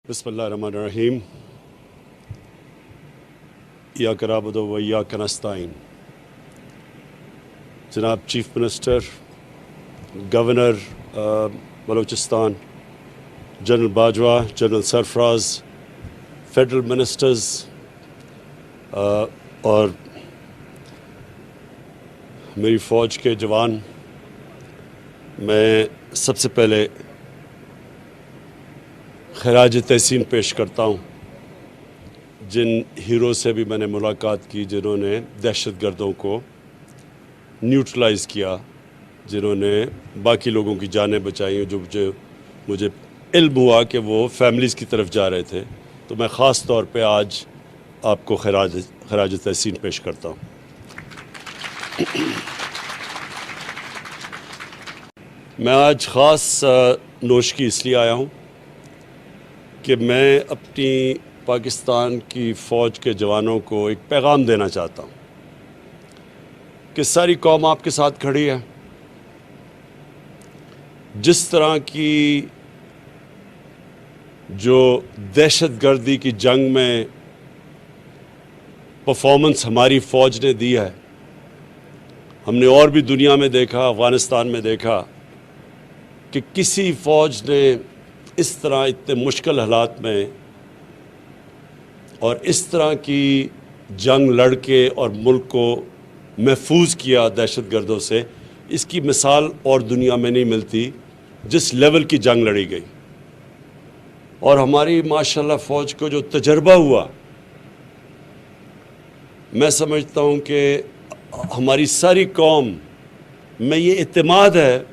बिस्मिल्लाहिर्रहमानिर्रहीम। इय्याक नअबुदु व इय्याक नस्तईन। जनाब chief minister, governor Balochistan, general Bajwa, general Sarfaraz, federal ministers और मेरी फ़ौज के जवान, मैं सबसे पहले खराज तहसीन पेश करता हूँ जिन हीरो से भी मैंने मुलाकात की, जिन्होंने दहशतगर्दों को न्यूट्रलाइज़ किया, जिन्होंने बाकी लोगों की जानें बचाई, जो मुझे इल्म हुआ कि वो फैमिलीज़ की तरफ जा रहे थे। तो मैं ख़ास तौर पे आज आपको खराज तहसीन पेश करता हूँ। मैं आज ख़ास नोशकी इसलिए आया हूँ कि मैं अपनी पाकिस्तान की फ़ौज के जवानों को एक पैगाम देना चाहता हूँ कि सारी कौम आपके साथ खड़ी है। जिस तरह की जो दहशतगर्दी की जंग में परफॉर्मेंस हमारी फ़ौज ने दी है, हमने और भी दुनिया में देखा, अफ़गानिस्तान में देखा कि किसी फ़ौज ने इस तरह इतने मुश्किल हालात में और इस तरह की जंग लड़के और मुल्क को महफूज किया दहशतगर्दों से, इसकी मिसाल और दुनिया में नहीं मिलती जिस लेवल की जंग लड़ी गई। और हमारी माशाल्लाह फ़ौज को जो तजर्बा हुआ, मैं समझता हूँ कि हमारी सारी कौम में ये इत्मीनान है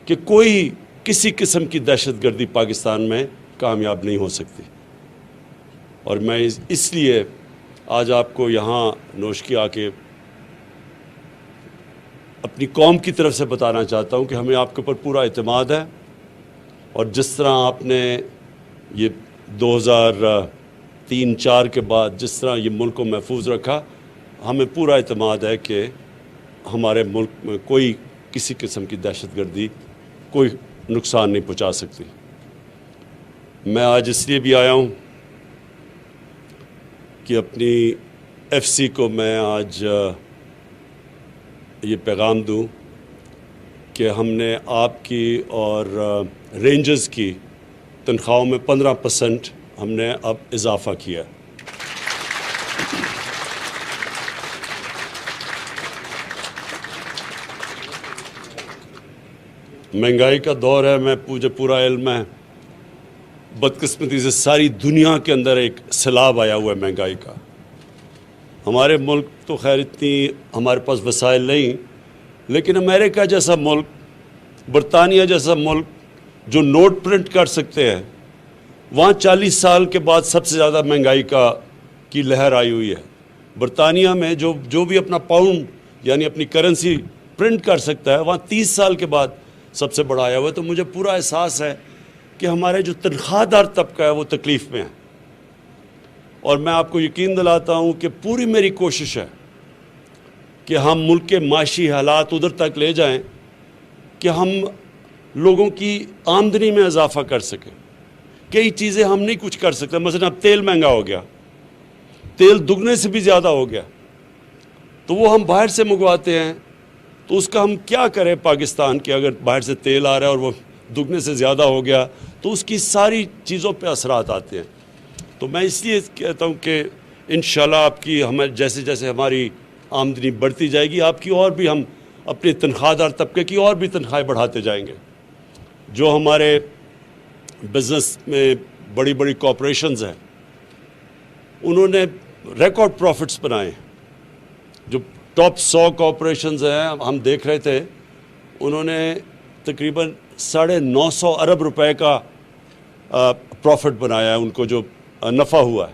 कि कोई किसी किस्म की दहशतगर्दी पाकिस्तान में कामयाब नहीं हो सकती। और मैं इसलिए आज आपको यहाँ नोशकी आके अपनी कौम की तरफ से बताना चाहता हूँ कि हमें आपके ऊपर पूरा इत्मीनान है। और जिस तरह आपने ये 2003-04 के बाद जिस तरह ये मुल्क को महफूज रखा, हमें पूरा इत्मीनान है कि हमारे मुल्क में कोई किसी किस्म की दहशतगर्दी कोई नुकसान नहीं पहुंचा सकती। मैं आज इसलिए भी आया हूं कि अपनी एफसी को मैं आज ये पैगाम दूं कि हमने आपकी और रेंजर्स की तनख्वाहों में 15% हमने अब इजाफ़ा किया। महंगाई का दौर है, मुझे पूरा इल्म है। बदकिस्मती से सारी दुनिया के अंदर एक सैलाब आया हुआ है महंगाई का। हमारे मुल्क तो खैर इतनी हमारे पास वसाइल नहीं, लेकिन अमेरिका जैसा मुल्क, बरतानिया जैसा मुल्क जो नोट प्रिंट कर सकते हैं, वहाँ 40 साल के बाद सबसे ज़्यादा महंगाई की लहर आई हुई है। बरतानिया में जो भी अपना पाउंड यानी अपनी करेंसी प्रिंट कर सकता है, वहाँ 30 साल के बाद सबसे बड़ा आया हुआ है। तो मुझे पूरा एहसास है कि हमारे जो तनख्वाहदार तबका है वो तकलीफ़ में है। और मैं आपको यकीन दिलाता हूँ कि पूरी मेरी कोशिश है कि हम मुल्क के माशी हालात उधर तक ले जाएं कि हम लोगों की आमदनी में इजाफ़ा कर सकें। कई चीज़ें हम नहीं कुछ कर सकते। मसलन अब तेल महंगा हो गया, तेल दुगने से भी ज़्यादा हो गया, तो वो हम बाहर से मंगवाते हैं। तो उसका हम क्या करें पाकिस्तान के, अगर बाहर से तेल आ रहा है और वो दुगने से ज़्यादा हो गया तो उसकी सारी चीज़ों पे असरात आते हैं। तो मैं इसलिए कहता हूँ कि इंशाल्लाह आपकी हमें जैसे जैसे हमारी आमदनी बढ़ती जाएगी, आपकी और भी हम अपने तनख्वाहदार तबके की और भी तनख्वाहें बढ़ाते जाएंगे। जो हमारे बिज़नेस में बड़ी बड़ी कॉरपोरेशंस हैं, उन्होंने रिकॉर्ड प्रॉफिट्स बनाए। जो टॉप 100 कॉरपोरेशंस हैं, हम देख रहे थे, उन्होंने तकरीबन 950 अरब रुपए का प्रॉफिट बनाया है, उनको जो नफ़ा हुआ है।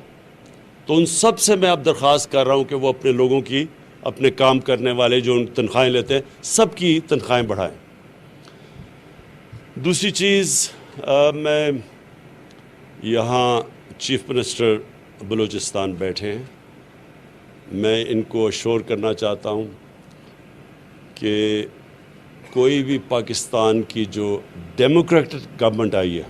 तो उन सब से मैं अब दरख्वास्त कर रहा हूँ कि वो अपने लोगों की, अपने काम करने वाले जो तनख्वाहें लेते हैं, सब की तनख्वाहें बढ़ाएं। दूसरी चीज़, मैं यहाँ चीफ मिनिस्टर बलूचिस्तान बैठे हैं, मैं इनको अश्योर करना चाहता हूँ कि कोई भी पाकिस्तान की जो डेमोक्रेटिक गवर्नमेंट आई है,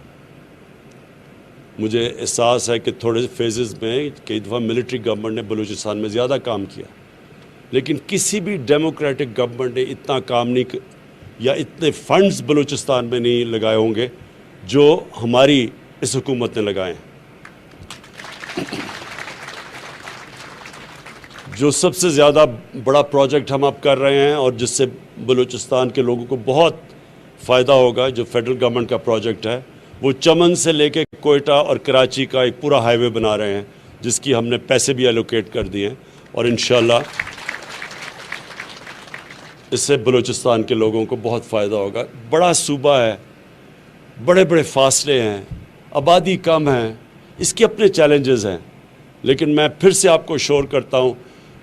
مجھے احساس ہے کہ تھوڑے سے فیزز میں کئی دفعہ ملٹری گورنمنٹ نے بلوچستان میں زیادہ کام کیا، لیکن کسی بھی ڈیموکریٹک گورنمنٹ نے اتنا کام نہیں یا اتنے فنڈز بلوچستان میں نہیں لگائے ہوں گے جو ہماری اس حکومت نے لگائے ہیں۔ جو سب سے زیادہ بڑا پروجیکٹ ہم اب کر رہے ہیں اور جس سے بلوچستان کے لوگوں کو بہت فائدہ ہوگا، جو فیڈرل گورنمنٹ کا پروجیکٹ ہے، وہ چمن سے لے کے کوئٹہ اور کراچی کا ایک پورا ہائی وے بنا رہے ہیں، جس کی ہم نے پیسے بھی ایلوکیٹ کر دیے ہیں، اور انشاءاللہ اس سے بلوچستان کے لوگوں کو بہت فائدہ ہوگا۔ بڑا صوبہ ہے، بڑے بڑے فاصلے ہیں، آبادی کم ہے، اس کے اپنے چیلنجز ہیں، لیکن میں پھر سے آپ کو شور کرتا ہوں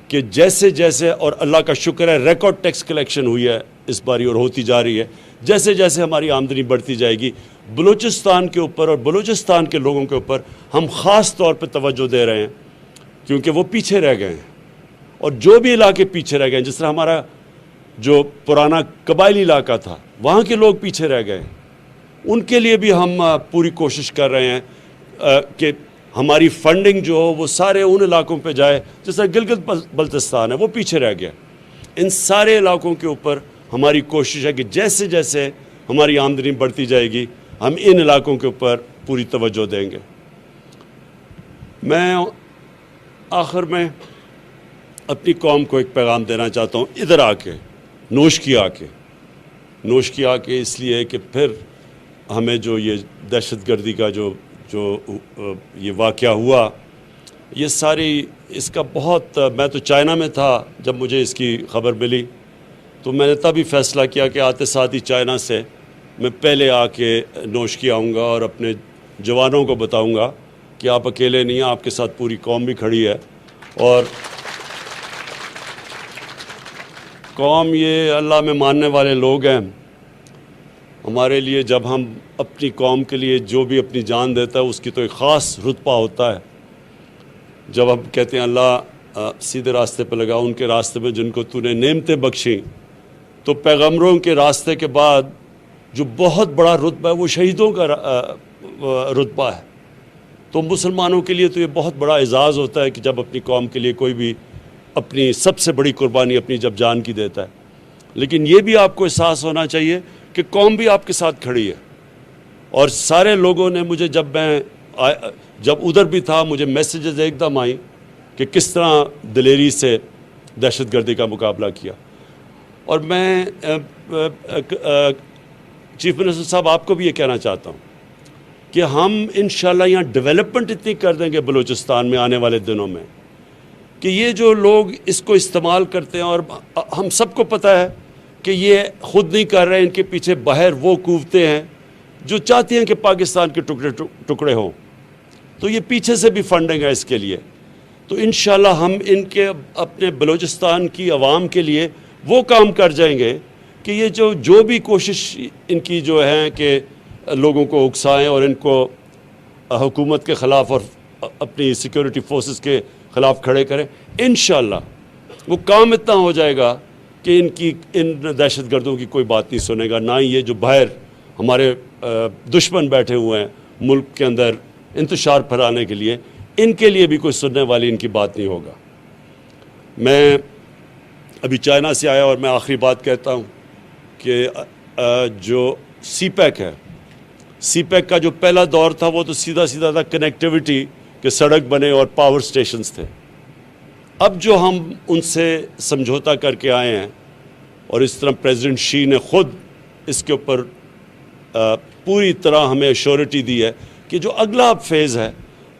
کہ جیسے جیسے، اور اللہ کا شکر ہے ریکارڈ ٹیکس کلیکشن ہوئی ہے اس باری اور ہوتی جا رہی ہے، جیسے جیسے ہماری آمدنی بڑھتی جائے گی، بلوچستان کے اوپر اور بلوچستان کے لوگوں کے اوپر ہم خاص طور پہ توجہ دے رہے ہیں، کیونکہ وہ پیچھے رہ گئے ہیں، اور جو بھی علاقے پیچھے رہ گئے ہیں، جس طرح ہمارا جو پرانا قبائلی علاقہ تھا وہاں کے لوگ پیچھے رہ گئے ہیں، ان کے لیے بھی ہم پوری کوشش کر رہے ہیں کہ ہماری فنڈنگ جو ہو وہ سارے ان علاقوں پہ جائے، جس طرح گلگت بلتستان ہے وہ پیچھے رہ گیا۔ ان سارے علاقوں کے اوپر ہماری کوشش ہے کہ جیسے جیسے ہماری آمدنی بڑھتی جائے گی ہم ان علاقوں کے اوپر پوری توجہ دیں گے۔ میں آخر میں اپنی قوم کو ایک پیغام دینا چاہتا ہوں، ادھر آ کے نوش کی آ کے اس لیے کہ پھر ہمیں جو یہ دہشت گردی کا جو یہ واقعہ ہوا، یہ ساری اس کا بہت، میں تو چائنا میں تھا جب مجھے اس کی خبر ملی، تو میں نے تب ہی فیصلہ کیا کہ آتے ساتھ ہی چائنا سے میں پہلے آ کے نوش کی آؤں گا اور اپنے جوانوں کو بتاؤں گا کہ آپ اکیلے نہیں ہیں، آپ کے ساتھ پوری قوم بھی کھڑی ہے، اور قوم یہ اللہ میں ماننے والے لوگ ہیں۔ ہمارے لیے جب ہم اپنی قوم کے لیے جو بھی اپنی جان دیتا ہے اس کی تو ایک خاص رتبہ ہوتا ہے۔ جب ہم کہتے ہیں اللہ سیدھے راستے پہ لگا، ان کے راستے پہ جن کو تو نے نعمتیں بخشیں، تو پیغمبروں کے راستے کے بعد جو بہت بڑا رتبہ ہے وہ شہیدوں کا رتبہ ہے۔ تو مسلمانوں کے لیے تو یہ بہت بڑا اعزاز ہوتا ہے کہ جب اپنی قوم کے لیے کوئی بھی اپنی سب سے بڑی قربانی اپنی جب جان کی دیتا ہے، لیکن یہ بھی آپ کو احساس ہونا چاہیے کہ قوم بھی آپ کے ساتھ کھڑی ہے۔ اور سارے لوگوں نے مجھے جب ادھر بھی تھا مجھے میسیجز ایک دم آئیں کہ کس طرح دلیری سے دہشت گردی کا مقابلہ کیا، اور میں چیف منسٹر صاحب آپ کو بھی یہ کہنا چاہتا ہوں کہ ہم انشاءاللہ یہاں ڈیولپمنٹ اتنی کر دیں گے بلوچستان میں آنے والے دنوں میں کہ یہ جو لوگ اس کو استعمال کرتے ہیں، اور ہم سب کو پتہ ہے کہ یہ خود نہیں کر رہے، ان کے پیچھے باہر وہ قوتیں ہیں جو چاہتی ہیں کہ پاکستان کے ٹکڑے ہوں، تو یہ پیچھے سے بھی فنڈنگ ہے اس کے لیے۔ تو انشاءاللہ ہم ان کے اپنے بلوچستان کی عوام کے لیے وہ کام کر جائیں گے کہ یہ جو بھی کوشش ان کی جو ہے کہ لوگوں کو اکسائیں اور ان کو حکومت کے خلاف اور اپنی سیکیورٹی فورسز کے خلاف کھڑے کریں، انشاءاللہ وہ کام اتنا ہو جائے گا کہ ان دہشت گردوں کی کوئی بات نہیں سنے گا، نہ ہی یہ جو باہر ہمارے دشمن بیٹھے ہوئے ہیں ملک کے اندر انتشار پھیلانے کے لیے، ان کے لیے بھی کوئی سننے والی ان کی بات نہیں ہوگا۔ میں ابھی چائنا سے آیا اور میں آخری بات کہتا ہوں کہ جو سی پیک ہے، سی پیک کا جو پہلا دور تھا وہ تو سیدھا تھا کنیکٹیوٹی کہ سڑک بنے اور پاور سٹیشنز تھے۔ اب جو ہم ان سے سمجھوتا کر کے آئے ہیں، اور اس طرح پریزیڈنٹ شی نے خود اس کے اوپر پوری طرح ہمیں ایشورٹی دی ہے کہ جو اگلا اب فیز ہے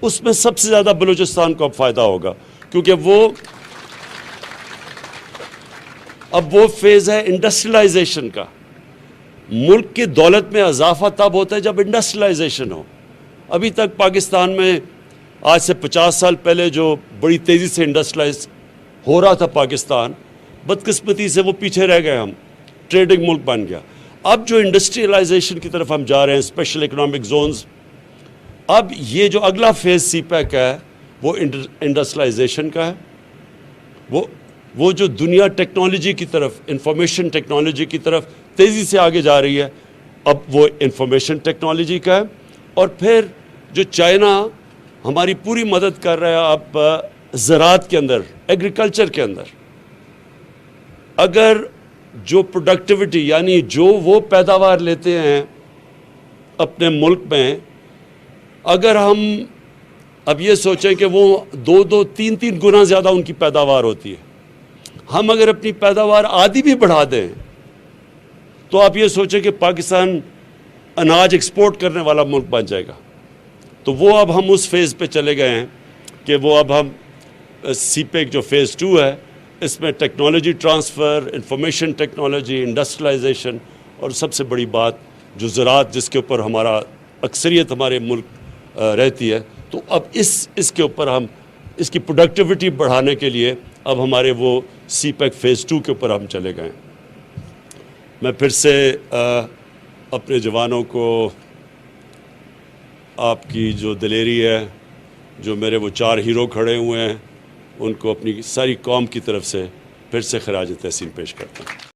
اس میں سب سے زیادہ بلوچستان کو اب فائدہ ہوگا، کیونکہ اب وہ فیز ہے انڈسٹریلائزیشن کا۔ ملک کی دولت میں اضافہ تب ہوتا ہے جب انڈسٹریلائزیشن ہو۔ ابھی تک پاکستان میں آج سے 50 سال پہلے جو بڑی تیزی سے انڈسٹریلائز ہو رہا تھا پاکستان، بدقسمتی سے وہ پیچھے رہ گئے، ہم ٹریڈنگ ملک بن گیا۔ اب جو انڈسٹریلائزیشن کی طرف ہم جا رہے ہیں، اسپیشل اکنامک زونز، اب یہ جو اگلا فیز سی پیک ہے وہ انڈسٹریلائزیشن کا ہے۔ وہ جو دنیا ٹیکنالوجی کی طرف، انفارمیشن ٹیکنالوجی کی طرف تیزی سے آگے جا رہی ہے، اب وہ انفارمیشن ٹیکنالوجی کا ہے۔ اور پھر जो चाइना हमारी पूरी मदद कर रहा है अब ज़राअत के अंदर, एग्रीकल्चर के अंदर, अगर जो प्रोडक्टिविटी यानी जो वो पैदावार लेते हैं अपने मुल्क में, अगर हम अब ये सोचें कि वो 2-2, 3-3 गुना ज़्यादा उनकी पैदावार होती है, हम अगर अपनी पैदावार आधी भी बढ़ा दें तो आप ये सोचें कि पाकिस्तान अनाज एक्सपोर्ट करने वाला मुल्क बन जाएगा। तो वो अब हम उस फेज़ पे चले गए हैं कि वो अब हम सीपेक जो फ़ेज़ 2 है, इसमें technology transfer, information technology, industrialisation और सबसे बड़ी बात जो ज़राअत जिसके ऊपर हमारा अक्सरियत हमारे मुल्क रहती है, तो अब इसके ऊपर हम इसकी प्रोडक्टिविटी बढ़ाने के लिए अब हमारे वो सीपेक फ़ेज़ 2 के ऊपर हम चले गए। मैं फिर से अपने जवानों को आपकी जो दिलेरी है, जो मेरे वो 4 हीरो खड़े हुए हैं, उनको अपनी सारी कौम की तरफ से फिर से खराज तहसीन पेश करता हूँ।